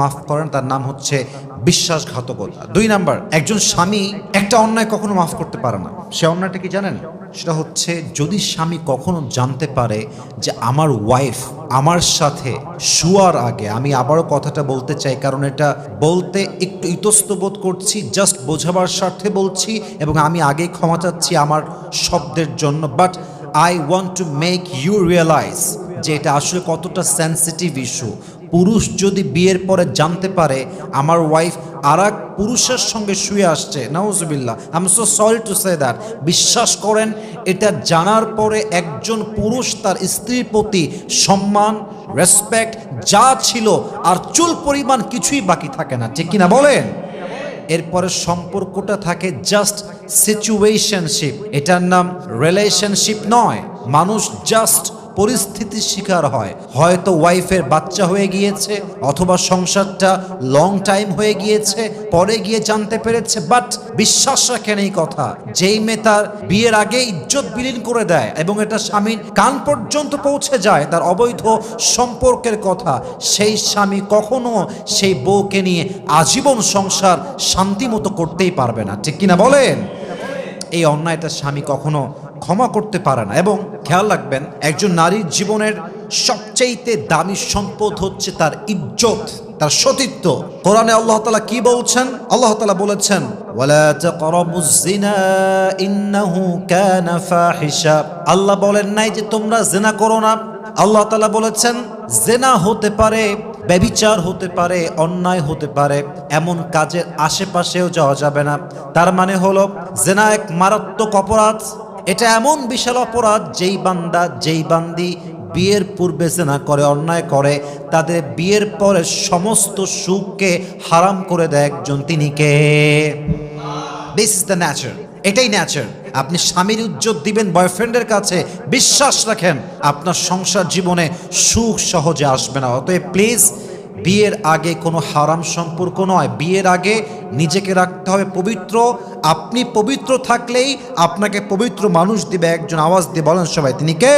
মাফ করেন, তার নাম হচ্ছে বিশ্বাসঘাতকতা। 2 নাম্বার, একজন স্বামী একটা অন্যায় কখনো মাফ করতে পারে না। সে অন্যায়টা কি জানেন? সেটা হচ্ছে যদি স্বামী কখনো জানতে পারে যে আমার ওয়াইফ আমার সাথে শুয়ার আগে, আমি আবারও কথাটা বলতে চাই কারণ এটা বলতে একটু ইতস্তত করছি, জাস্ট বোঝাবার স্বার্থে বলছি এবং আমি আগেই ক্ষমা চাচ্ছি আমার শব্দের জন্য, but I want to make you realize যে এটা আসলে কতটা সেন্সিটিভ ইস্যু। পুরুষ যদি বিয়ের পরে জানতে পারে আমার ওয়াইফ আর এক পুরুষের সঙ্গে শুয়ে আসছে, নাউজুবিল্লাহ, I am so sorry to say that, বিশ্বাস করেন এটা জানার পরে একজন পুরুষ তার স্ত্রীর প্রতি সম্মান, রেসপেক্ট যা ছিল আর চুল পরিমাণ কিছুই বাকি থাকে না, ঠিক কিনা বলেন? এরপরে সম্পর্কটা থাকে জাস্ট সিচুয়েশনশিপ, এটার নাম রিলেশনশিপ নয়। মানুষ জাস্ট পরিস্থিতির শিকার হয়, হয়তো ওয়াইফের বাচ্চা হয়ে গিয়েছে অথবা সংসারটা লং টাইম হয়ে গিয়েছে, পরে গিয়ে জানতে পেরেছে, বাট বিশ্বাস রাখেন এই কথা, যেই মেয়ে তার বিয়ের আগে ইজ্জত বিলীন করে দেয় এবং এটা স্বামীর কান পর্যন্ত পৌঁছে যায় তার অবৈধ সম্পর্কের কথা, সেই স্বামী কখনো সেই বউকে নিয়ে আজীবন সংসার শান্তি মতো করতেই পারবে না, ঠিক কিনা বলেন? এই অন্যায়টা স্বামী কখনো ক্ষমা করতে পারে না। এবং খেয়াল রাখবেন, একজন নারীর জীবনের সবচাইতে দামি সম্পদ হচ্ছে তার ইজ্জত, তার সতীত্ব। কোরআনে আল্লাহ তাআলা কি বলছেন? আল্লাহ তাআলা বলেছেন ওয়ালা তাকরাবুজ জিনা ইন্নাহু কানা ফাহিশা। আল্লাহ বলেন নাই যে তোমরা জিনা করো না, আল্লাহ তাআলা বলেছেন জিনা হতে পারে, ব্যভিচার হতে পারে, অন্যায় হতে পারে, এমন কাজের আশেপাশেও যাওয়া যাবে না। তার মানে হলো জিনা এক মারাত্মক অপরাধ। এটা এমন বিশাল অপরাধ যেই বান্দা যেই বান্দি বিয়ের পূর্বে জিনা করে, অন্যায় করে, তাদের বিয়ের পরে সমস্ত সুখকে হারাম করে দেয় একজন, তিনি কে? দিস ইজ দ্য ন্যাচার, এটাই ন্যাচার। আপনি স্বামীর ইজ্জত দিবেন বয়ফ্রেন্ডের কাছে, বিশ্বাস রাখেন আপনার সংসার জীবনে সুখ সহজে আসবে না। অতএব প্লিজ, বিয়ের আগে কোনো হারাম সম্পর্ক নয়, বিয়ের আগে নিজেকে রাখতে হবে পবিত্র। আপনি পবিত্র থাকলেই আপনাকে পবিত্র মানুষ দিবে একজন। আওয়াজ দিয়ে বলেন সবাই, তিনি কে?